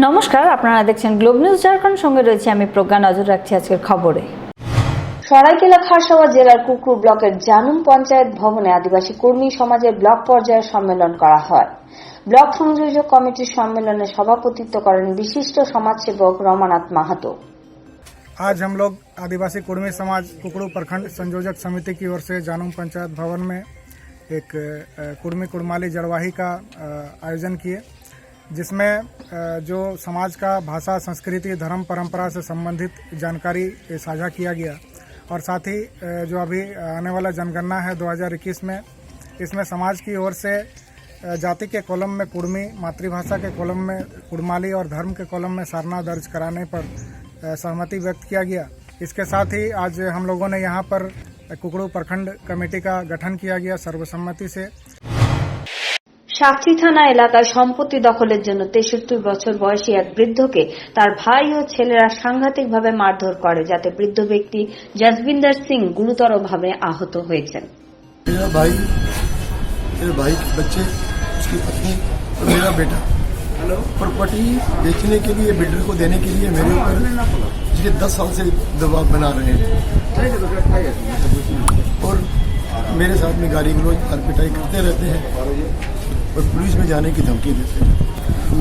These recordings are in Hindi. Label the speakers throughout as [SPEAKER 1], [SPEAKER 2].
[SPEAKER 1] নমস্কার, আপনারা দেখছেন গ্লোব নিউজ ঝাড়খণ্ড। সঙ্গে রয়েছে আমি প্রজ্ঞা। নজর রাখছি আজকের খবরে।
[SPEAKER 2] সরাইকেলা খারসাওয়া জেলার কুকরু ব্লকের জানুম পঞ্চায়েত ভবনে আদিবাসী কর্মী সমাজের ব্লক পর্যায়ের সম্মেলন করা হয়। ব্লক সংযোজক কমিটির সম্মেলনে সভাপতিত্ব করেন বিশিষ্ট সমাজসেবক रमानाथ माहातो।
[SPEAKER 3] आज हम लोग आदिवासी कुर्मी समाज कुकड़ू प्रखंड संयोजक समिति की ओर से जानूम पंचायत भवन में एक कुर्मी कुड़माली जड़वाही का आयोजन किए, जिसमें जो समाज का भाषा, संस्कृति, धर्म, परंपरा से संबंधित जानकारी साझा किया गया। और साथ ही जो अभी आने वाला जनगणना है 2021 में, इसमें समाज की ओर से जाति के कॉलम में कुर्मी, मातृभाषा के कॉलम में कुड़माली और धर्म के कॉलम में सरना दर्ज कराने पर सहमति व्यक्त किया गया। इसके साथ ही आज हम लोगों ने यहाँ पर कुकड़ू प्रखंड कमेटी का गठन किया गया सर्वसम्मति से।
[SPEAKER 2] সাকচি থানা এলাকায় সম্পত্তি দখলের জন্য 63 বছর বয়সী এক বৃদ্ধকে তার ভাই ও ছেলেরা সাংঘাতিকভাবে মারধর করে, যাতে বৃদ্ধ ব্যক্তি জসবিন্দর সিং গুরুতরভাবে আহত হয়েছেন।
[SPEAKER 4] मेरा भाई के बच्चे, उसकी पत्नी और मेरा बेटा प्रॉपर्टी बेचने के लिए, बिल्डर को देने के लिए मेरे ऊपर पिछले 10 साल से दबाव बना रहे हैं और मेरे साथ में गाली गलौज मार पिटाई करते रहते हैं और पुलिस में जाने की धमकी देते हैं।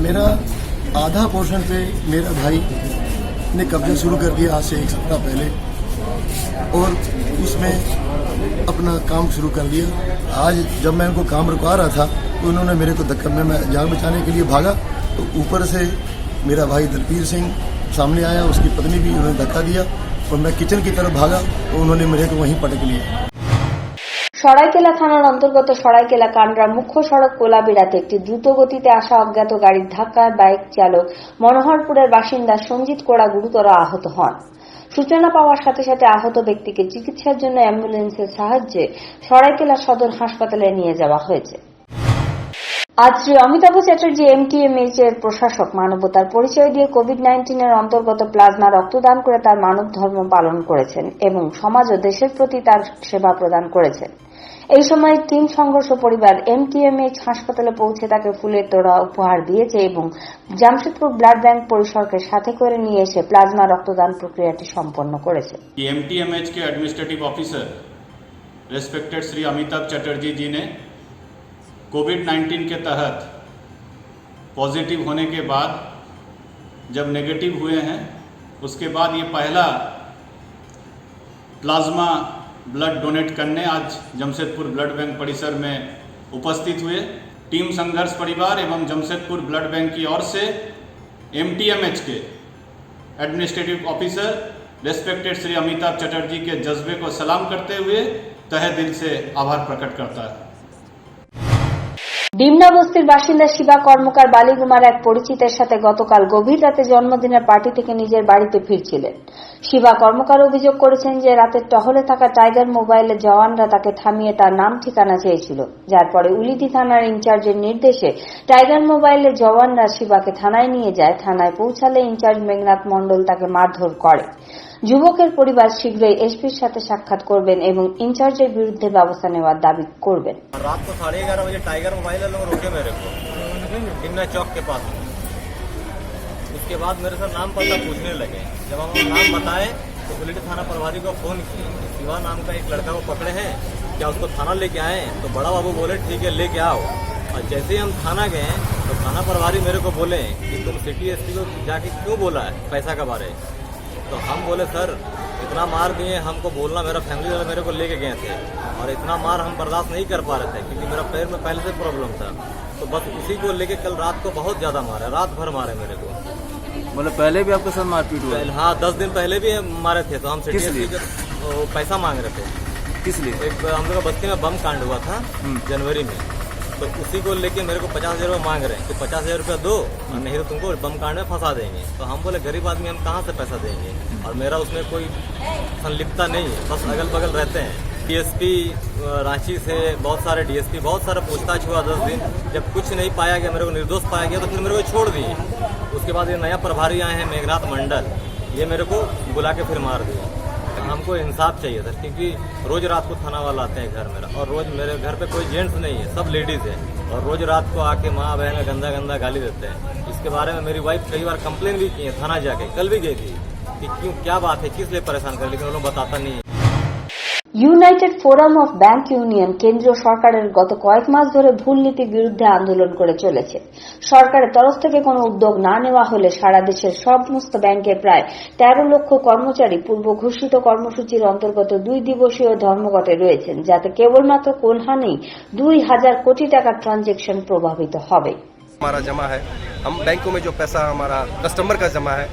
[SPEAKER 4] मेरा आधा पोर्शन पे मेरा भाई ने कब्जा शुरू कर दिया आज से 1 सप्ताह पहले और उसमें अपना काम शुरू कर दिया। आज जब मैं उनको काम रुकवा रहा था तो उन्होंने मेरे को धक्का, मैं जान बचाने के लिए भागा तो ऊपर से मेरा भाई दलबीर सिंह सामने आया, उसकी पत्नी भी, उन्होंने धक्का दिया और मैं किचन की तरफ भागा तो उन्होंने मेरे को वहीं पटक लिया।
[SPEAKER 2] সরাইকেলা থানার অন্তর্গত সরাইকেলা কান্ডরা মুখ্য সড়ক কোলাবিড়াতে একটি দ্রুত গতিতে আসা অজ্ঞাত গাড়ির ধাক্কায় বাইক চালক মনোহরপুরের বাসিন্দা সঞ্জিত কোড়া গুরুতর আহত হন। সূচনা পাওয়ার সাথে সাথে আহত ব্যক্তিকে চিকিৎসার জন্য অ্যাম্বুলেন্সের সাহায্যে সরাইকেলা সদর হাসপাতালে নিয়ে যাওয়া হয়েছে। আজ শ্রী অমিতাভ চ্যাটার্জি এমটিএমএইচ এর প্রশাসক মানবতার পরিচয় দিয়ে কোভিড-19 এর অন্তর্গত প্লাজমা রক্তদান করে তার মানব ধর্ম পালন করেছেন এবং সমাজ ও দেশের প্রতি তার সেবা প্রদান করেছেন। এই সময় টিম সংঘর্ষ পরিবার এমটিএমএইচ হাসপাতালে পৌঁছে তাকে ফুলের তোড়া উপহার দিয়েছে এবং জামশেদপুর ব্লাড ব্যাংক পরিসরকে সাথে করে নিয়ে এসে প্লাজমা রক্তদান প্রক্রিয়াটি সম্পন্ন করেছে।
[SPEAKER 5] एमटीएमएच के administrative officer respected Shri Amitabh Chatterjee ji ने कोविड-19 के तहत पॉजिटिव होने के बाद जब नेगेटिव हुए हैं, उसके बाद ये पहला प्लाज्मा ब्लड डोनेट करने आज जमशेदपुर ब्लड बैंक परिसर में उपस्थित हुए। टीम संघर्ष परिवार एवं जमशेदपुर ब्लड बैंक की ओर से एमटीएमएच के administrative officer respected Shri Amitabh Chatterjee के जज्बे को सलाम करते हुए तहे दिल से आभार प्रकट करता है।
[SPEAKER 2] ডিমনা বস্তির বাসিন্দা শিবা কর্মকার বালিগুমার এক পরিচিতের সাথে গতকাল গভীর রাতে জন্মদিনের পার্টি থেকে নিজের বাড়িতে ফিরছিলেন। শিবা কর্মকার অভিযোগ করেছেন যে রাতের টহলে থাকা টাইগার মোবাইলের জওয়ানরা তাকে থামিয়ে তার নাম ঠিকানা চেয়েছিল, যার পরে উলিদি থানার ইনচার্জের নির্দেশে টাইগার মোবাইলের জওয়ানরা শিবাকে থানায় নিয়ে যায়। থানায় পৌঁছালে ইনচার্জ মেঘনাথ মণ্ডল তাকে মারধর করে। যুবকের পরিবার শীঘ্রই এসপির সাথে সাক্ষাৎ করবেন এবং ইনচার্জের বিরুদ্ধে ব্যবস্থা নেওয়ার দাবি করবেন।
[SPEAKER 6] रात को 11:30 बजे टाइगर मोबाइल लोग रोके मेरे को इन्ना चौक के पास। उसके बाद मेरे से नाम पता पूछने लगे। जब हम नाम बताए तो पुलिस थाना प्रभारी को फोन किए। शिवा नाम का एक लड़का को पकड़े हैं, क्या उसको थाना लेके आए? तो बड़ा बाबू बोले ठीक है लेके आओ। और जैसे ही हम थाना गए तो थाना प्रभारी मेरे को बोले कि तुम सिटी एसपी को जाके क्यों बोला है पैसा के बारे? तो हम बोले सर इतना मार दिए, हमको बोलना, मेरा फैमिली वाले मेरे को लेके गए थे और इतना मार हम बर्दाश्त नहीं कर पा रहे थे क्योंकि मेरा पैर में पहले से प्रॉब्लम था। तो बस उसी को लेके कल रात को बहुत ज्यादा मारे, रात भर मारे मेरे को।
[SPEAKER 7] मतलब पहले भी आपके साथ मारपीट हुआ?
[SPEAKER 6] हाँ 10 दिन पहले भी मारे थे। तो हम सिटी एसपी पैसा मांग रहे थे।
[SPEAKER 7] किस लिए?
[SPEAKER 6] एक हम लोग बस्ती में बम कांड हुआ था जनवरी में, तो उसी को लेके मेरे को 50,000 रुपये मांग रहे हैं कि 50,000 रुपया दो और नहीं तो तुमको बम कांड में फंसा देंगे। तो हम बोले गरीब आदमी हम कहाँ से पैसा देंगे, और मेरा उसमें कोई संलिप्तता नहीं है, बस अगल बगल रहते हैं। डीएसपी रांची से बहुत सारे डीएसपी, बहुत सारा पूछताछ हुआ 10 दिन। जब कुछ नहीं पाया गया, मेरे को निर्दोष पाया गया, तो फिर मेरे को छोड़ दिए। उसके बाद ये नया प्रभारी आए हैं मेघनाथ मंडल, ये मेरे को बुला के फिर मार दिया। हमको इंसाफ चाहिए सर, क्योंकि रोज रात को थाना वाला आते हैं घर मेरा, और रोज मेरे घर पे कोई जेंट्स नहीं है, सब लेडीज है, और रोज रात को आके माँ बहन गंदा गंदा गाली देते हैं। उसके बारे में मेरी वाइफ कई बार कंप्लेन भी की है, थाना जाके कल भी गई थी कि क्यों, क्या बात है, किस लिए परेशान कर, लेकिन वो लोग बताता नहीं है।
[SPEAKER 2] United forum of bank union কেন্দ্রীয় সরকারের গত কয়েক মাস ধরে ভুল নীতির বিরুদ্ধে আন্দোলন করে চলেছে। সরকারের তরফ থেকে কোনো উদ্যোগ না নেওয়া হলে সারা দেশের সমস্ত ব্যাংকের প্রায় 13 লক্ষ কর্মচারী পূর্ব ঘোষিত কর্মসূচির অন্তর্গত 2 দিবসীয় ধর্মঘটে রয়েছেন, যাতে কেবলমাত্র কল্যাণেই 2000 কোটি টাকার ট্রানজেকশন প্রভাবিত হবে।
[SPEAKER 8] हमारा जमा है, हम बैंकों में जो पैसा हमारा कस्टमर का जमा है,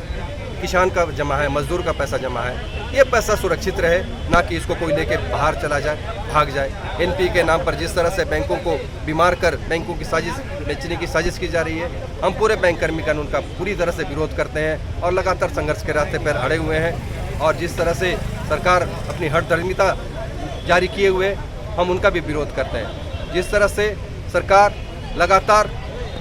[SPEAKER 8] किसान का जमा है, मजदूर का पैसा जमा है, ये पैसा सुरक्षित रहे, ना कि इसको कोई लेके बाहर चला जाए, भाग जाए। एनपी के नाम पर जिस तरह से बैंकों को बीमार कर बैंकों की साजिश बेचने की साजिश की जा रही है, हम पूरे बैंक कर्मी कानून का पूरी तरह से विरोध करते हैं और लगातार संघर्ष के रास्ते पर अड़े हुए हैं। और जिस तरह से सरकार अपनी हठधर्मिता जारी किए हुए, हम उनका भी विरोध करते हैं। जिस तरह से सरकार लगातार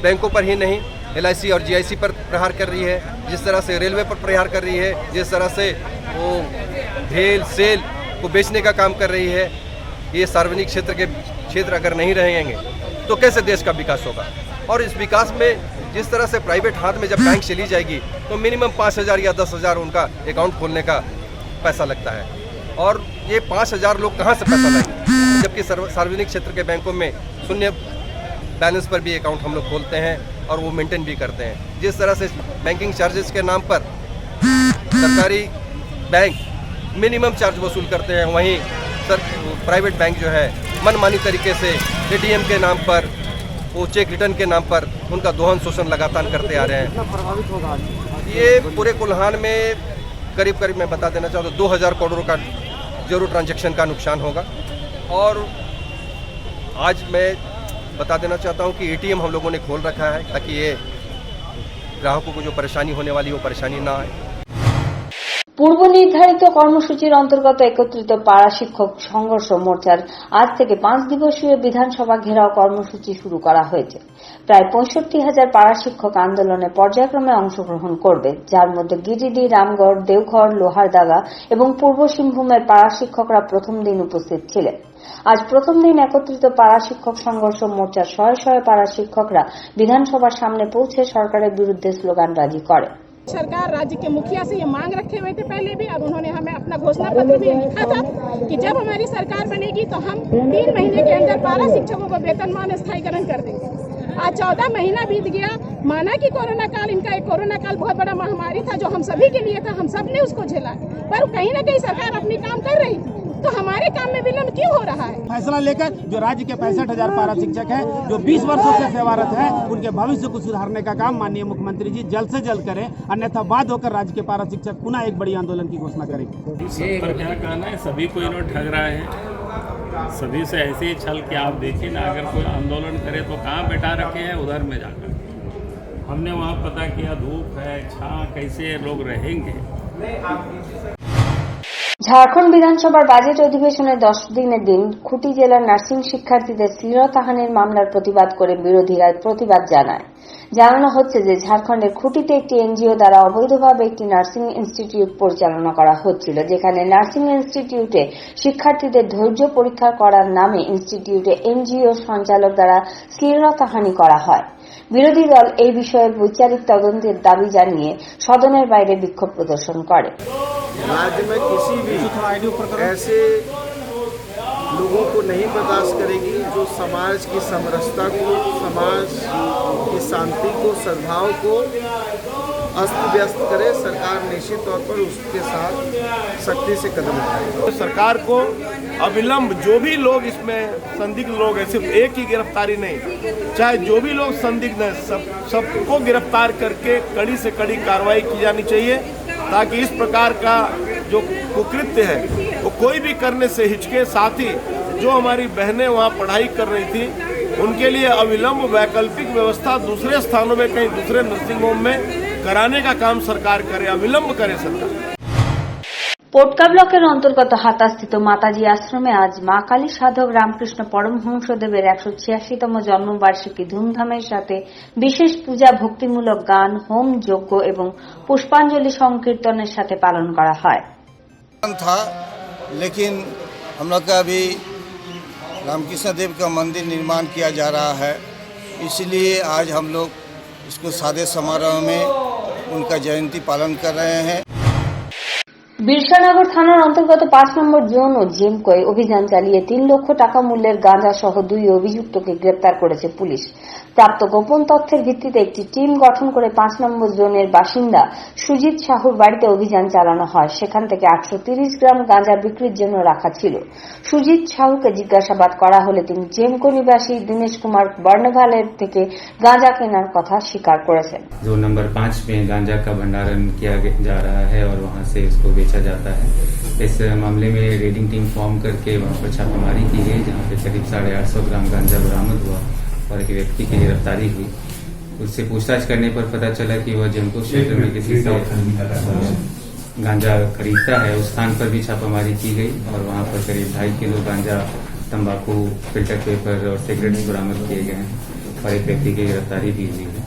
[SPEAKER 8] बैंकों पर ही नहीं, LIC और GIC पर प्रहार कर रही है, जिस तरह से रेलवे पर प्रहार कर रही है, जिस तरह से वो भेल सेल को बेचने का काम कर रही है, ये सार्वजनिक क्षेत्र अगर नहीं रहेंगे तो कैसे देश का विकास होगा। और इस विकास में जिस तरह से प्राइवेट हाथ में जब बैंक चली जाएगी तो मिनिमम 5000 या 10,000 उनका अकाउंट खोलने का पैसा लगता है, और ये 5000 लोग कहाँ से पैसा लाएंगे, जबकि सार्वजनिक क्षेत्र के बैंकों में शून्य बैलेंस पर भी अकाउंट हम लोग खोलते हैं और वो मेंटेन भी करते हैं। जिस तरह से बैंकिंग चार्जेस के नाम पर सरकारी बैंक मिनिमम चार्ज वसूल करते हैं, वहीं प्राइवेट बैंक जो है मनमानी तरीके से ATM के नाम पर, वो चेक रिटर्न के नाम पर उनका दोहन शोषण लगातार करते आ रहे हैं। ये पूरे कुल्हान में करीब मैं बता देना चाहता हूँ 2000 करोड़ का जरूर ट्रांजैक्शन का नुकसान होगा। और आज मैं बता देना चाहता हूं कि ATM हम लोगों ने खोल रखा है ताकि ये ग्राहकों को जो परेशानी होने वाली वो परेशानी ना आए।
[SPEAKER 2] পূর্ব নির্ধারিত কর্মসূচির অন্তর্গত একত্রিত পাড়া শিক্ষক সংঘর্ষ মোর্চার আজ থেকে 5 দিবসীয় বিধানসভা ঘেরাও কর্মসূচি শুরু করা হয়েছে। প্রায় 65,000 পাড়া শিক্ষক আন্দোলনে পর্যায়ক্রমে অংশগ্রহণ করবে, যার মধ্যে গিরিডি, রামগড়, দেওঘর, লোহারদাগা এবং পূর্ব সিংভূমের পাড়া শিক্ষকরা প্রথম দিন উপস্থিত ছিলেন। আজ প্রথম দিন একত্রিত পাড়া শিক্ষক সংঘর্ষ মোর্চার শয়ে পাড়া শিক্ষকরা বিধানসভার সামনে পৌঁছে সরকারের বিরুদ্ধে স্লোগানবাজি করে।
[SPEAKER 9] सरकार राज्य के मुखिया से ये मांग रखे हुए थे पहले भी, अब उन्होंने हमें अपना घोषणा पत्र भी लिखा था कि जब हमारी सरकार बनेगी तो हम 3 महीने के अंदर पारा शिक्षकों को वेतनमान स्थायीकरण कर देंगे। आज 14 महीना बीत गया। माना कि कोरोना काल, इनका एक कोरोना काल बहुत बड़ा महामारी था जो हम सभी के लिए था, हम सब ने उसको झेला, पर कहीं न कहीं सरकार अपनी काम कर रही थी, तो हमारे काम में विलम्ब क्यों हो रहा है।
[SPEAKER 10] फैसला लेकर जो राज्य के 65,000 पारा शिक्षक हैं जो 20 वर्षों से सेवारत हैं, उनके भविष्य को सुधारने का काम माननीय मुख्यमंत्री जी जल्द से जल्द करें, अन्यथा बाध्य होकर राज्य के पारा शिक्षक पुनः एक बड़ी आंदोलन की घोषणा करेंगे।
[SPEAKER 11] पर क्या कहना है, सभी को इन्होंने ठग रहा है, सभी से ऐसे ही छल कि आप देखिए ना, अगर कोई आंदोलन करे तो कहाँ बैठा रखे हैं, उधर में जाकर। हमने वहाँ पता किया धूप है, छाँ, कैसे लोग रहेंगे।
[SPEAKER 2] ঝাড়খণ্ড বিধানসভার বাজেট অধিবেশনের 10 দিনের দিন খুঁটি জেলার নার্সিং শিক্ষার্থীদের শ্লীলতাহানির মামলার প্রতিবাদ করে বিরোধীরা প্রতিবাদ জানায়। জানানো হচ্ছে যে ঝাড়খণ্ডের খুঁটিতে একটি এনজিও দ্বারা অবৈধভাবে একটি নার্সিং ইনস্টিটিউট পরিচালনা করা হচ্ছিল, যেখানে নার্সিং ইনস্টিটিউটে শিক্ষার্থীদের ধৈর্য পরীক্ষা করার নামে ইনস্টিটিউটে এনজিও সঞ্চালক দ্বারা শ্লীলতাহানি করা হয়। বিরোধী দল এই বিষয়ে বৈচারিক তদন্তের দাবি জানিয়ে সদনের বাইরে বিক্ষোভ প্রদর্শন করে।
[SPEAKER 12] राज्य में किसी भी ऐसे लोगों को नहीं बर्दाश्त करेगी जो समाज की समरसता को, समाज की शांति को, सद्भाव को अस्त व्यस्त करे। सरकार निश्चित तौर पर उसके साथ सख्ती से कदम उठाएगी। सरकार को अविलंब जो भी लोग इसमें संदिग्ध लोग हैं, सिर्फ एक ही गिरफ्तारी नहीं, चाहे जो भी लोग संदिग्ध हैं सबको गिरफ्तार करके कड़ी से कड़ी कार्रवाई की जानी चाहिए, ताकि इस प्रकार का जो कुकृत्य है वो कोई भी करने से हिचके। साथ ही जो हमारी बहनें वहाँ पढ़ाई कर रही थी उनके लिए अविलंब वैकल्पिक व्यवस्था दूसरे स्थानों में, कहीं दूसरे नर्सिंग होम में कराने का काम सरकार करे, अविलंब करे सरकार।
[SPEAKER 2] পোটকা ব্লকের অন্তর্গত হাতাস্থিত মাতাজি আশ্রমে আজ মা কালী সাধক রামকৃষ্ণ পরমহংসদেবের 186তম জন্মবার্ষিকী ধুমধামের সাথে বিশেষ পূজা, ভক্তিমূলক গান, হোম যজ্ঞ এবং পুষ্পাঞ্জলি সংকীর্তনের সাথে পালন করা হয়।
[SPEAKER 13] था लेकिन हम लोग का अभी रामकृष्ण देव का मंदिर निर्माण किया जा रहा है, इसलिए आज हम लोग इसको सादे समारोह में उनका जयंती पालन कर रहे हैं।
[SPEAKER 2] বিরসানগর থানার অন্তর্গত 5 নম্বর জোন ও জেমকোয় অভিযান চালিয়ে 3 লক্ষ টাকা মূল্যের গাঁজা সহ 2 অভিযুক্তকে গ্রেপ্তার করেছে পুলিশ। প্রাপ্ত গোপন তথ্যের ভিত্তিতে একটি টিম গঠন করে 5 নম্বর জোনের বাসিন্দা সুজিত সাহুর বাড়িতে অভিযান চালানো হয়। সেখান থেকে 830 গ্রাম গাঁজা বিক্রির জন্য রাখা ছিল। সুজিত সাহুকে জিজ্ঞাসাবাদ করা হলে তিনি জেমকো নিবাসী দিনেশ কুমার बर्नवालेर থেকে गांजा केनार कथा स्वीकार करेছেন।
[SPEAKER 14] जोन नंबर 5 में गांजा का भंडारण किया जा रहा है और वहां से इसको बेचा जाता है। इस मामले में रेडिंग टीम फॉर्म करके वहां पर छापेमारी की गई, जहां पे करीब 850 ग्राम गांजा बरामद हुआ और एक व्यक्ति की गिरफ्तारी हुई। उससे पूछताछ करने पर पता चला कि वह जमको क्षेत्र में किसी से गांजा खरीदता है। उस स्थान पर भी छापामारी की गई और वहां पर करीब 2.5 किलो गांजा, तंबाकू, फिल्टर पेपर और सिगरेट बरामद किए गए हैं और एक व्यक्ति की गिरफ्तारी भी हुई है।